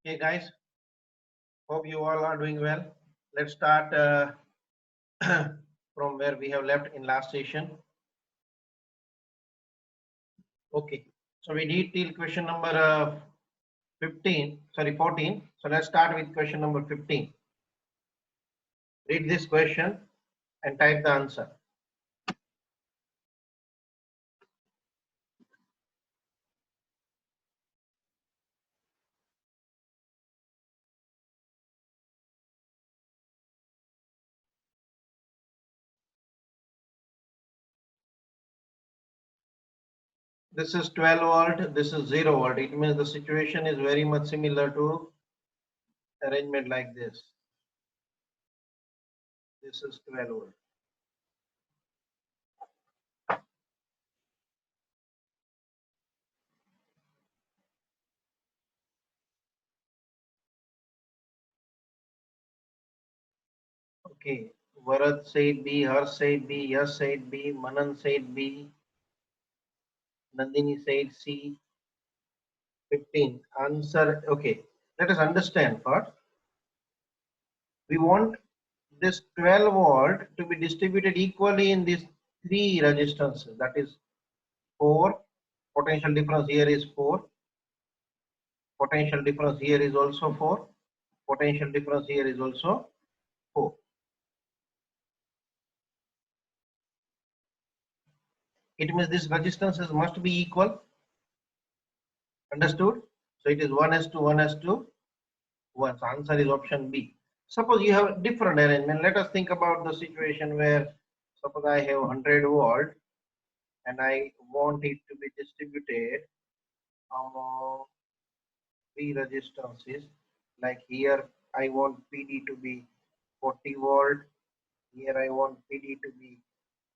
Hey guys, hope you all are doing well. Let's start from where we have left in last session. Okay, so we did till question number 14. So let's start with question number 15. Read this question and type the answer. This is 12 volt, this is 0 volt. It means the situation is very much similar to arrangement like this. This is 12 volt. Okay, Bharat said B, Harsh said B, Yash said B, Manan said B, Nandini said C. 15 answer. Okay, let us understand first. We want this 12 volt to be distributed equally in these three resistances, that is 4, potential difference here is 4, potential difference here is also 4, potential difference here is also 4. It means these resistances must be equal. Understood? So it is 1:1, 1:1. So answer is option B. Suppose you have different arrangement. Let us think about the situation where suppose I have 100 volt and I want it to be distributed among three resistances. Like here I want PD to be 40 volt, here I want PD to be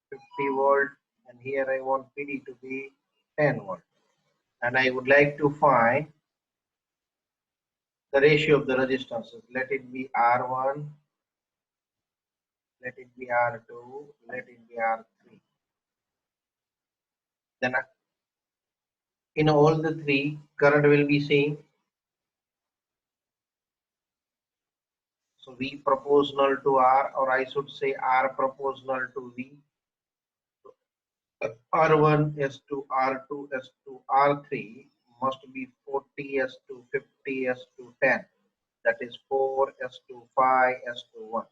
50 volt, and here I want PD to be 10 volt. And I would like to find the ratio of the resistances. Let it be R1, let it be R2, let it be R3. Then in all the three, current will be same. So V proportional to R, or I should say R proportional to V. R1 S2 R2 S2 R3 must be 40 S2 50 S2 10. That is 4 S2 5 S2 1.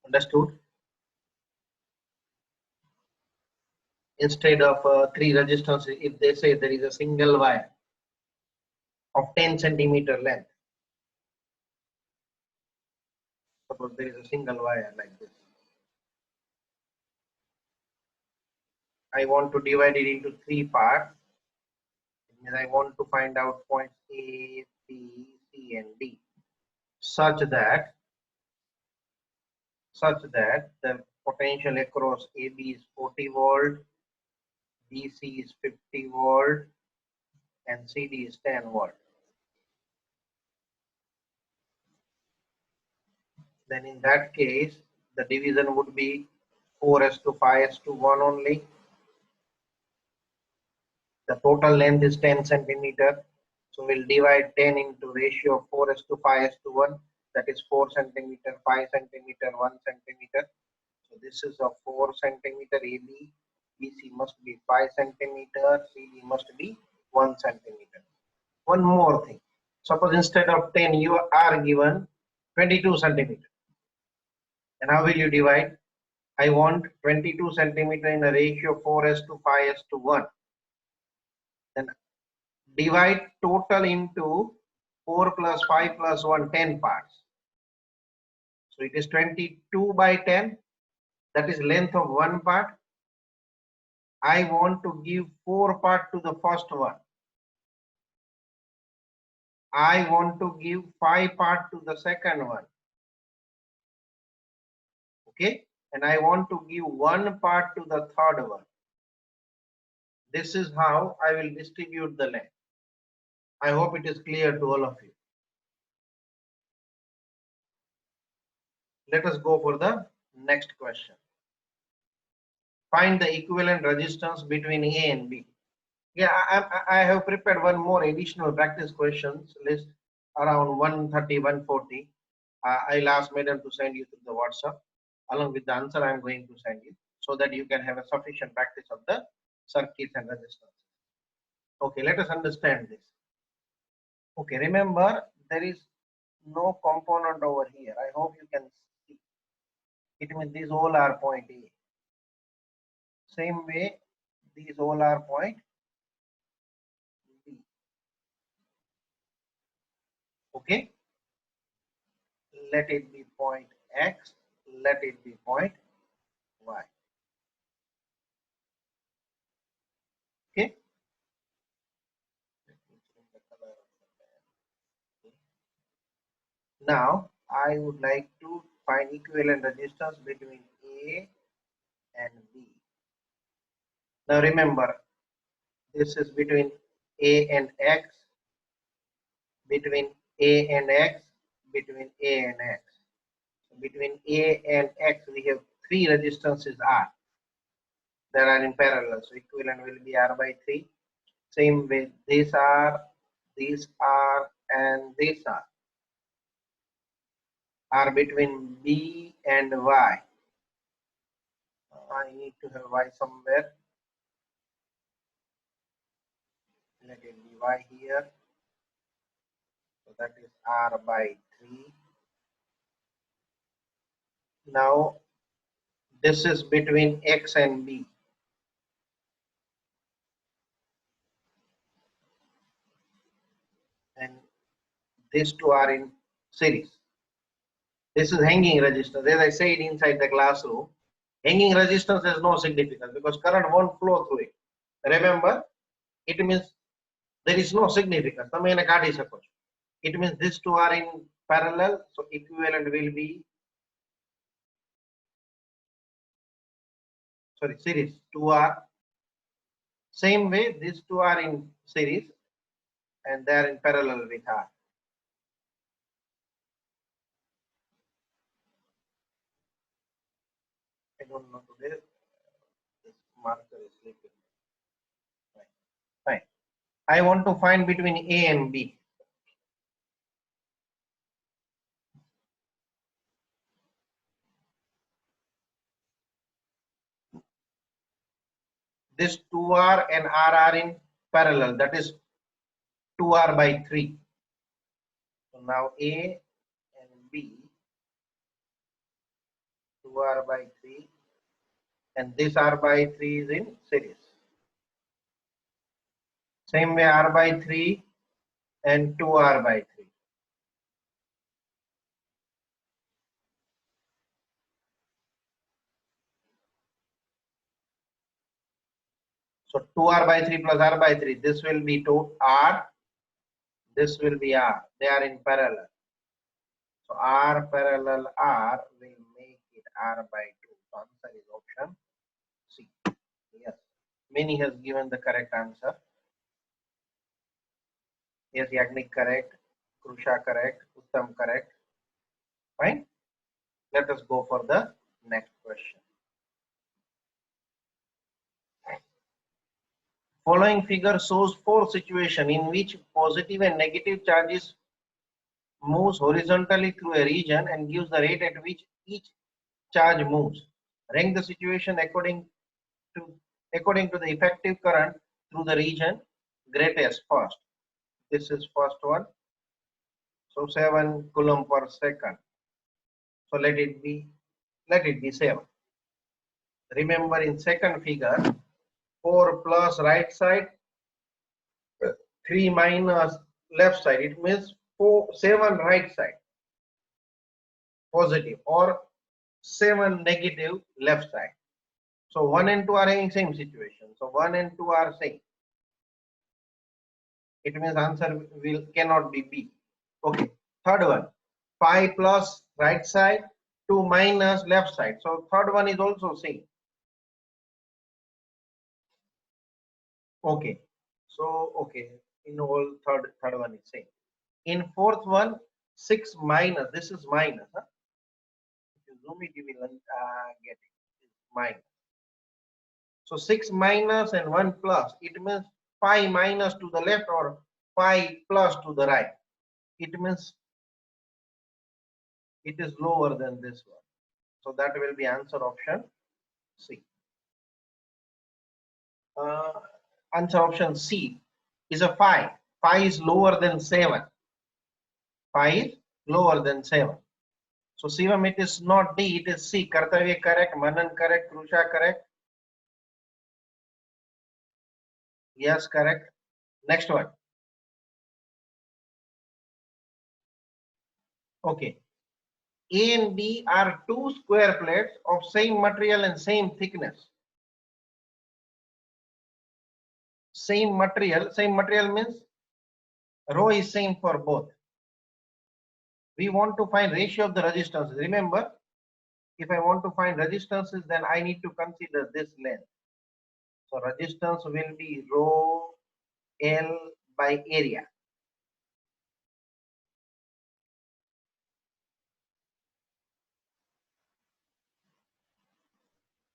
Understood? Instead of three resistances, if they say there is a single wire of 10 centimeter length, suppose there is a single wire like this, I want to divide it into three parts. And I want to find out points A, B, C, and D, such that the potential across AB is 40 volt, BC is 50 volt, and CD is 10 volt. Then in that case, the division would be 4:5:1 only. The total length is 10 centimeter. So we'll divide 10 into ratio of 4:5:1. That is 4 centimeter, 5 centimeter, 1 centimeter. So this is a 4 centimeter AB. BC must be 5 centimeter. CD must be 1 centimeter. One more thing. Suppose instead of 10 you are given 22 centimeter. And how will you divide? I want 22 centimeter in a ratio 4:5:1. Then divide total into 4 plus 5 plus 1, 10 parts. So it is 22 by 10. That is length of one part. I want to give 4 part to the first one. I want to give 5 part to the second one. Okay. And I want to give 1 part to the third one. This is how I will distribute the length. I hope it is clear to all of you. Let us go for the next question. Find the equivalent resistance between A and B. Yeah, I have prepared one more additional practice questions list around 130, 140. I'll ask madam to send you to the WhatsApp along with the answer I'm going to send you so that you can have a sufficient practice of the circuits and resistance. Okay, let us understand this. Okay, remember there is no component over here. I hope you can see. It means these all are point A. Same way, these all are point B. Okay, let it be point X, let it be point Y. Okay. Now I would like to find equivalent resistance between A and B. Now remember, this is between A and X, between A and X, between A and X. Between A and X, we have three resistances R that are in parallel. So equivalent will be R by 3. Same way, these R, and these are between B and Y. I need to have Y somewhere. Let it be Y here. So that is R by 3. Now this is between X and B. And these two are in series. This is hanging resistance. As I said inside the classroom, hanging resistance has no significance because current won't flow through it. Remember, it means there is no significance. It means these two are in parallel, so equivalent will be series. Two are same way. These two are in series and they are in parallel with R. I don't know today. This marker is sleeping. Fine. I want to find between A and B. This 2R and R are in parallel. That is 2R by 3. So now A and B, 2R by 3, and this R by 3 is in series. Same way R by 3 and 2R by 3. So 2R by 3 plus R by 3, this will be 2R, this will be R. They are in parallel. So R parallel R will make it R by 2. So answer is option C. Yes. Many has given the correct answer. Yes, Yagnik correct, Krusha correct, Uttam correct. Fine. Let us go for the next question. Following figure shows four situations in which positive and negative charges moves horizontally through a region and gives the rate at which each charge moves. Rank the situation to according to the effective current through the region greatest first. This is first one. So 7 coulomb per second. So let it be 7. Remember in second figure, 4 plus right side, 3 minus left side. It means 7 right side positive or 7 negative left side. So 1 and 2 are in same situation. So 1 and 2 are same. It means answer cannot be B. Okay. Third one, 5 plus right side, 2 minus left side. So third one is also same. Okay. So okay, in all third one is same. In fourth one, 6 minus. This is minus. Huh? If you zoom it, you will get it. It's minus. So 6 minus and 1 plus. It means phi minus to the left or phi plus to the right. It means it is lower than this one. So that will be answer option C. Answer option C is a phi. Phi is lower than 7. Phi is lower than 7. So Shivam, it is not D, it is C. Kartavya correct, Manan correct, Krusha correct. Yes, correct. Next one. Okay. A and B are two square plates of same material and same thickness. Same material means rho is same for both. We want to find ratio of the resistances. Remember, if I want to find resistances, then I need to consider this length. So resistance will be rho L by area.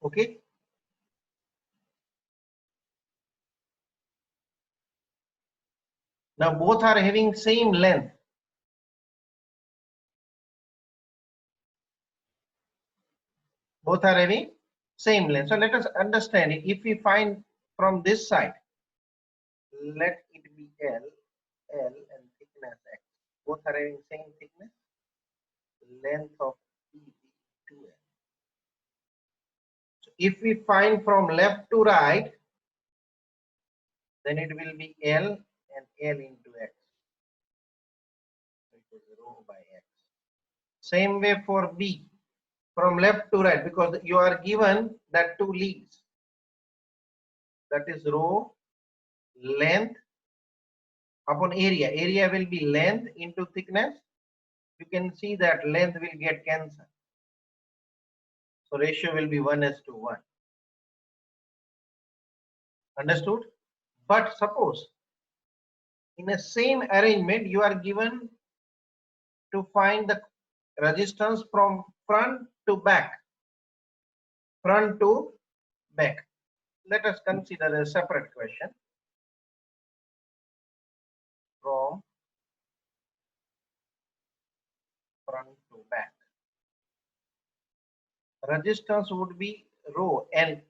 Okay. Now both are having same length. Both are having same length. So let us understand it. If we find from this side, let it be L and thickness X. Both are having same thickness. Length of B 2L. So if we find from left to right, then it will be L and L into X. So it is rho by X. Same way for B, from left to right, because you are given that two leads. That is rho length upon area. Area will be length into thickness. You can see that length will get cancelled. So ratio will be 1:1. Understood? But suppose in the same arrangement you are given to find the resistance from front to back. Front to back. Let us consider a separate question. From front to back. Resistance would be rho, and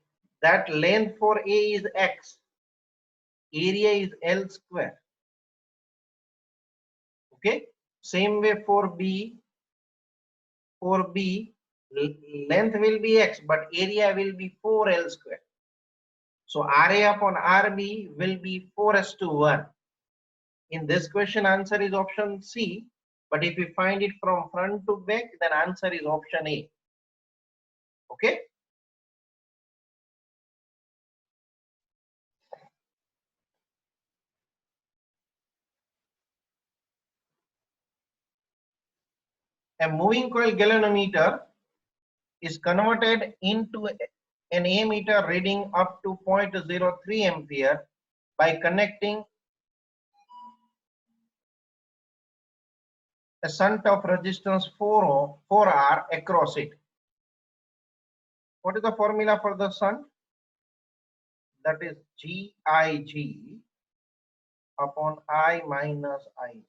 that length for A is X. Area is L square. Okay. Same way for B. For B, length will be X, but area will be 4L square. So RA upon RB will be 4:1. In this question, answer is option C. But if we find it from front to back, then answer is option A. Okay. A moving coil galvanometer is converted into an ammeter reading up to 0.03 ampere by connecting a shunt of resistance 4R across it. What is the formula for the shunt? That is GIG upon I minus IG.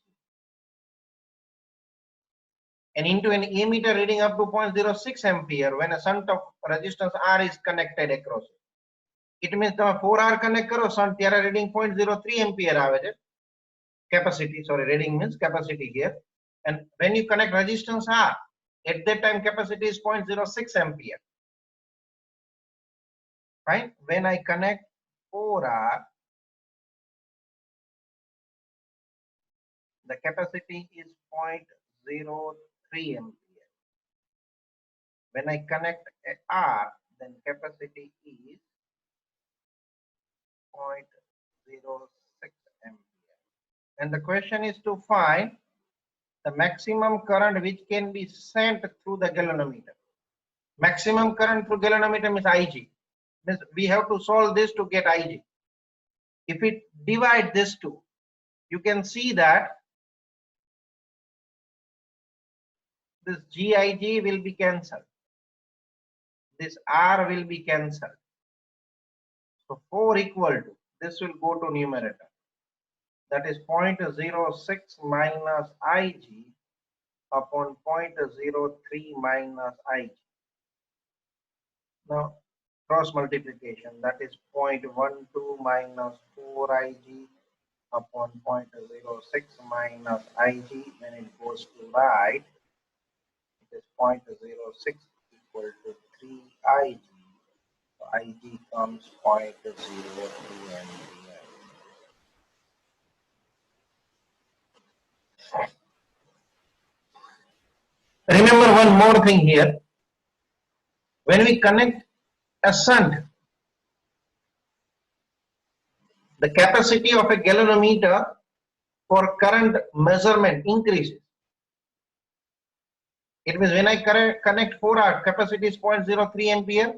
And into an ammeter reading up to 0.06 ampere when a shunt of resistance R is connected across it. It means the 4R connect karo shunt ત્યારે reading 0.03 ampere આવે છે. Capacity, sorry, reading means capacity here. And when you connect resistance R, at that time capacity is 0.06 ampere. Right? When I connect 4R, the capacity is 0.03 ampere. When I connect R, then capacity is 0.06 ampere. And the question is to find the maximum current which can be sent through the galvanometer. Maximum current through galvanometer means IG. Means we have to solve this to get IG. If we divide this two, you can see that this GIG will be cancelled. This R will be cancelled. So 4 equal to, this will go to numerator. That is 0.06 minus Ig upon 0.03 minus Ig. Now cross multiplication, that is 0.12 minus 4 Ig upon 0.06 minus Ig. When it goes to right, it is 0.06 equal to 3 Ig. So Ig comes 0.03 MPa. Remember one more thing here. When we connect a shunt, the capacity of a galvanometer for current measurement increases. It means when I connect 4R, capacity is 0.03 ampere.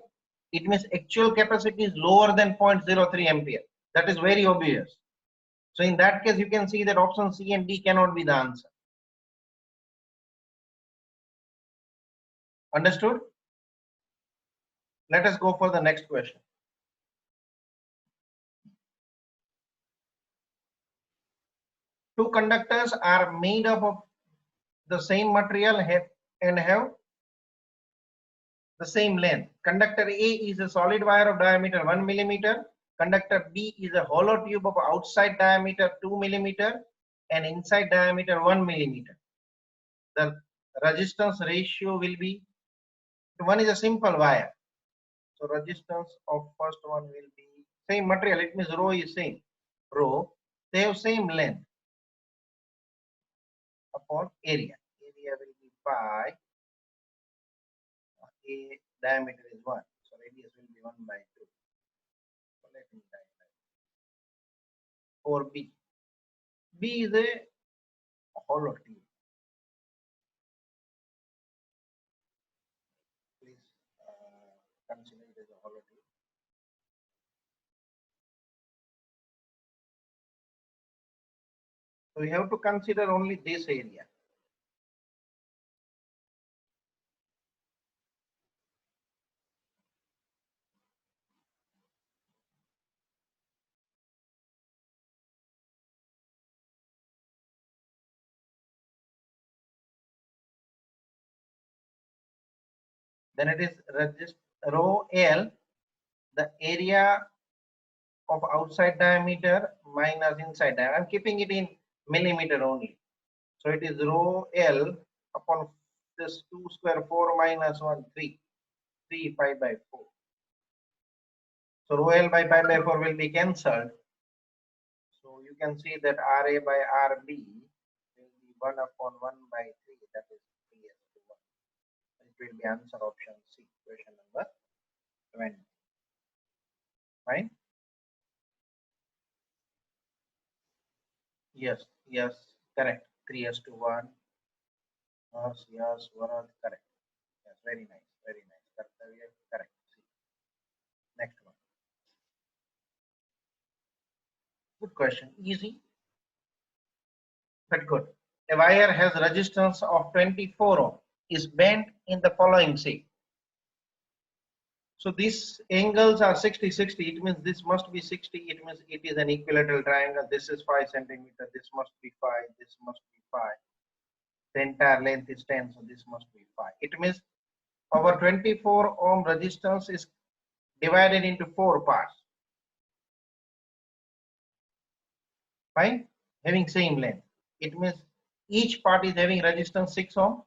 It means actual capacity is lower than 0.03 ampere. That is very obvious. So in that case, you can see that option C and D cannot be the answer. Understood? Let us go for the next question. Two conductors are made up of the same material and have the same length. Conductor A is a solid wire of diameter 1 millimeter. Conductor B is a hollow tube of outside diameter 2 millimeter and inside diameter 1 millimeter. The resistance ratio will be, one is a simple wire. So resistance of first one will be same material. It means rho is same. Rho, they have same length upon area. Area will be pi. A diameter is 1. So radius will be 1 by 2. So let me write that. For B. B is a hollow tube. Please consider it as a hollow tube. So we have to consider only this area. Then it is rho L, the area of outside diameter minus inside diameter. I'm keeping it in millimeter only. So it is rho L upon this 2 square 4 minus 1 3 pi by 4. So rho L by pi by 4 will be cancelled. So you can see that RA by RB will be 1 upon 1 by 3. That is 3s to 1. It will be answer option C, question number 20. Right? Yes, yes, correct. 3s to 1. Yes, Varad, correct. Yes, very nice, very nice. Correct. See. Next one. Good question. Easy, but good. A wire has resistance of 24 ohm, is bent in the following shape. So these angles are 60, 60. It means this must be 60. It means it is an equilateral triangle. This is 5 centimeter. This must be 5. This must be 5. The entire length is 10. So this must be 5. It means our 24 ohm resistance is divided into 4 parts. Fine? Having same length. It means each part is having resistance 6 ohm.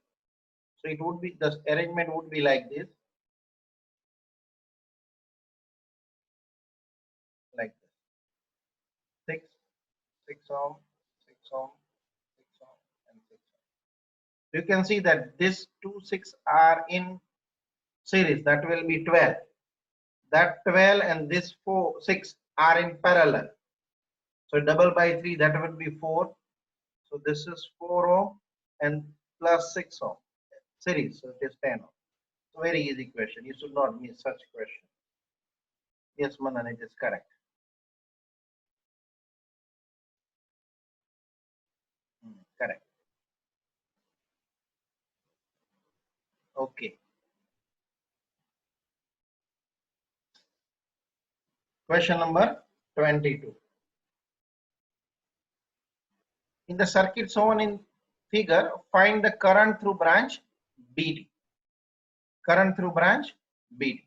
So it would be, the arrangement would be like this. Like this. 6 ohm, 6 ohm, 6 ohm, and 6 ohm. You can see that these 2 6 are in series. That will be 12. That 12 and this 6 are in parallel. So double by 3, that would be 4. So this is 4 ohm and plus 6 ohm series. So it is 10 ohm. So very easy question. You should not miss such question. Yes, Manan, it is correct. Correct. Okay. Question number 22. In the circuit shown in figure, find the current through branch BD. Current through branch BD.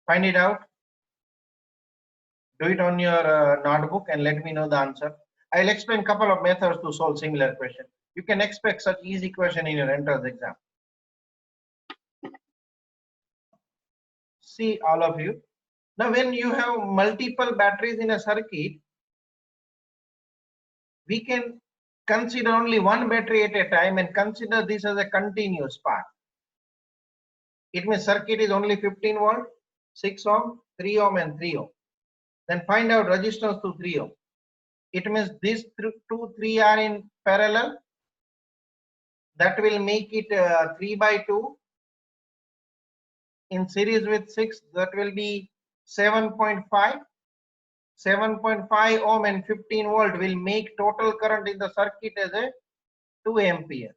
Find it out. Do it on your notebook and let me know the answer. I'll explain a couple of methods to solve similar question. You can expect such easy question in your entrance exam. See all of you. Now when you have multiple batteries in a circuit, we can consider only one battery at a time and consider this as a continuous path. It means circuit is only 15 volt, 6 ohm, 3 ohm and 3 ohm. Then find out resistance to 3 ohm. It means these 3 are in parallel. That will make it 3 by 2. In series with 6, that will be 7.5. 7.5 ohm and 15 volt will make total current in the circuit as a 2 ampere.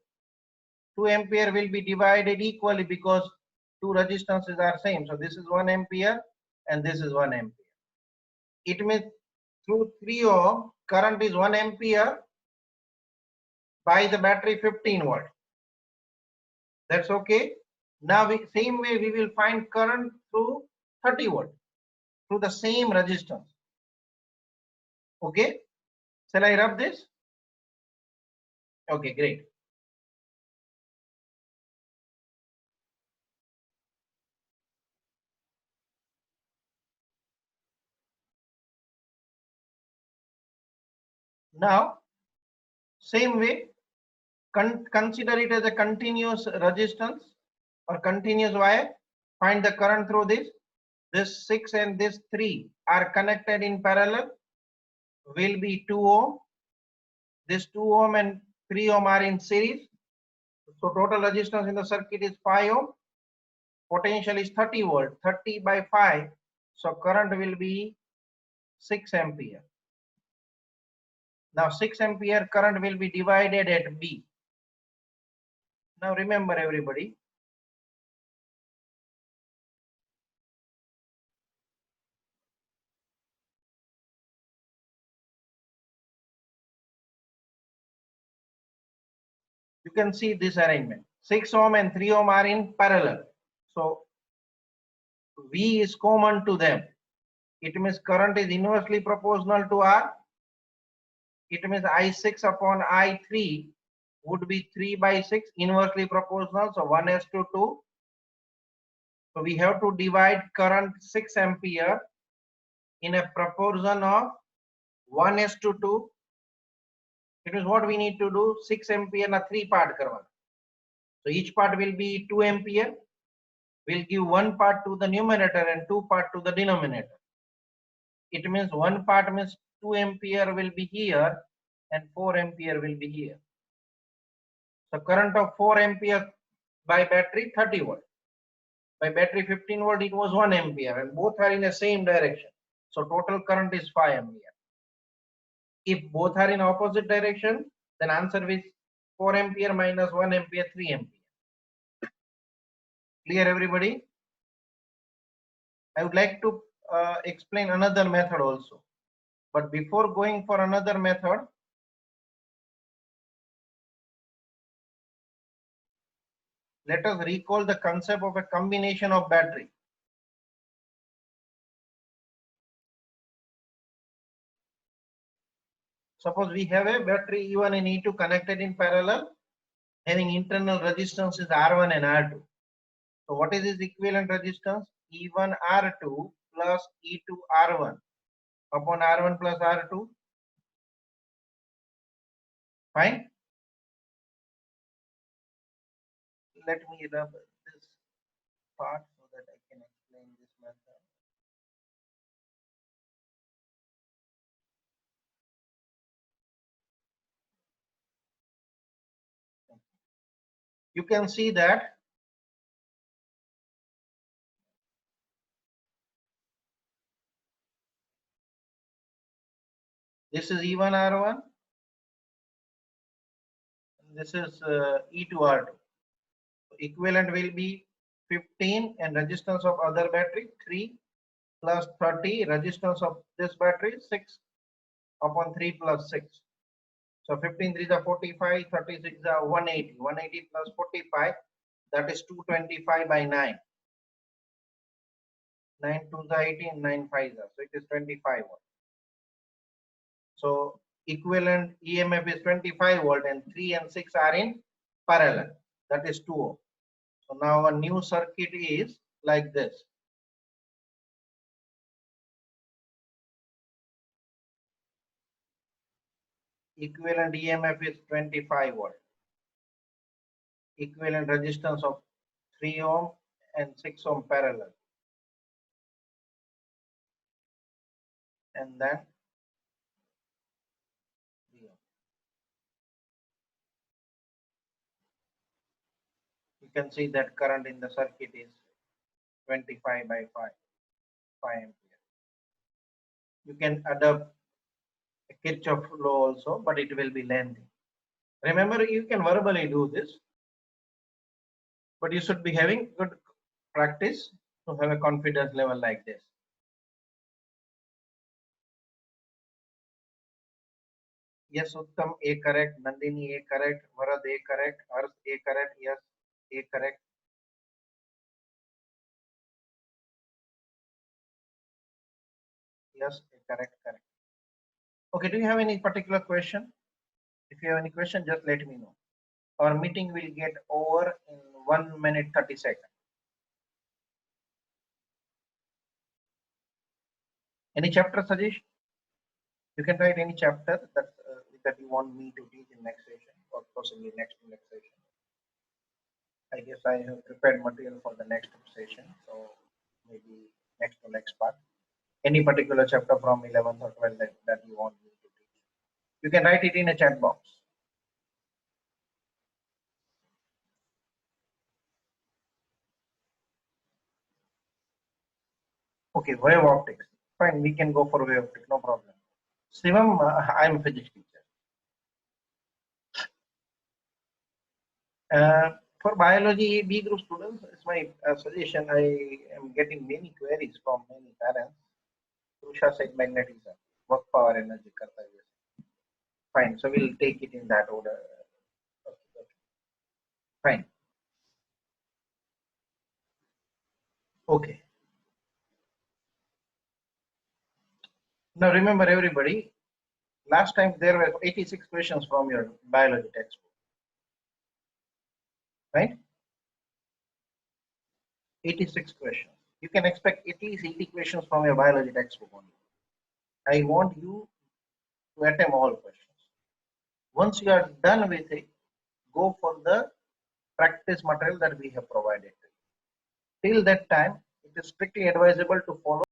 2 ampere will be divided equally because two resistances are same. So this is 1 ampere and this is 1 ampere. It means through 3 ohm current is 1 ampere by the battery 15 volt. That's okay. Now same way we will find current through 30 volt through the same resistance. Okay, shall I rub this? Okay, great. Now same way, consider it as a continuous resistance or continuous wire. Find the current through this. This 6 and this 3 are connected in parallel, will be 2 ohm. This 2 ohm and 3 ohm are in series. So total resistance in the circuit is 5 ohm. Potential is 30 volt. 30 by 5. So current will be 6 ampere. Now 6 ampere current will be divided at B. Now remember everybody, you can see this arrangement. 6 ohm and 3 ohm are in parallel. So V is common to them. It means current is inversely proportional to R. It means I6 upon I3 would be 3 by 6 inversely proportional. So 1:2. So we have to divide current 6 ampere in a proportion of 1:2. It is what we need to do. 6 ampere na 3 part karwana. So each part will be 2 ampere. We'll give 1 part to the numerator and 2 part to the denominator. It means 1 part means 2 ampere will be here and 4 ampere will be here. So current of 4 ampere by battery 30 volt. By battery 15 volt it was 1 ampere and both are in the same direction. So total current is 5 ampere. If both are in opposite direction, then answer is 4 ampere minus 1 ampere, 3 ampere. Clear everybody? I would like to explain another method also. But before going for another method, let us recall the concept of a combination of battery. Suppose we have a battery E1 and E2 connected in parallel, having internal resistance is R1 and R2. So what is this equivalent resistance? E1 R2 plus E2 R1 upon R1 plus R2. Fine. Let me rub this part so that I can explain this method. You can see that this is E1 R1, this is E2 R2. Equivalent will be 15 and resistance of other battery 3. plus 30, resistance of this battery is 6 upon 3 plus 6. So 15 3 is 45, 36 is 180. 180 plus 45, that is 225 by 9. 9 2 is 18, 9 5 is, so it is 25 volt. So equivalent EMF is 25 volt and 3 and 6 are in parallel. That is 2 ohm. So now a new circuit is like this. Equivalent EMF is 25 volt. Equivalent resistance of 3 ohm and 6 ohm parallel. And then you can see that current in the circuit is 25 by 5 ampere. You can adopt a Kirchhoff law also, but it will be lengthy. Remember, you can verbally do this, but you should be having good practice to have a confidence level like this. Yes, Uttam, A correct. Nandini, A correct. Varad, A correct. Arth, A correct. Yes, A correct. Yes, A correct, correct. Okay, do you have any particular question? If you have any question, just let me know. Our meeting will get over in 1 minute 30 seconds. Any chapter suggestion? You can write any chapter that you want me to teach in next session or possibly next session. I guess I have prepared material for the next session, so maybe next to next part. Any particular chapter from 11th or 12th that you want me to teach. You can write it in a chat box. Okay, wave optics. Fine, we can go for wave optics, no problem. Shivam, I'm a physics teacher. For biology B group students, it's my suggestion. I am getting many queries from many parents. Trusha said magnetism, work power energy. Fine, so we'll take it in that order. Okay. Fine. Okay. Now remember everybody, last time there were 86 questions from your biology textbook, right? 86 questions. You can expect at least 80 questions from your biology textbook only. I want you to attempt all questions. Once you are done with it, go for the practice material that we have provided. Till that time, it is strictly advisable to follow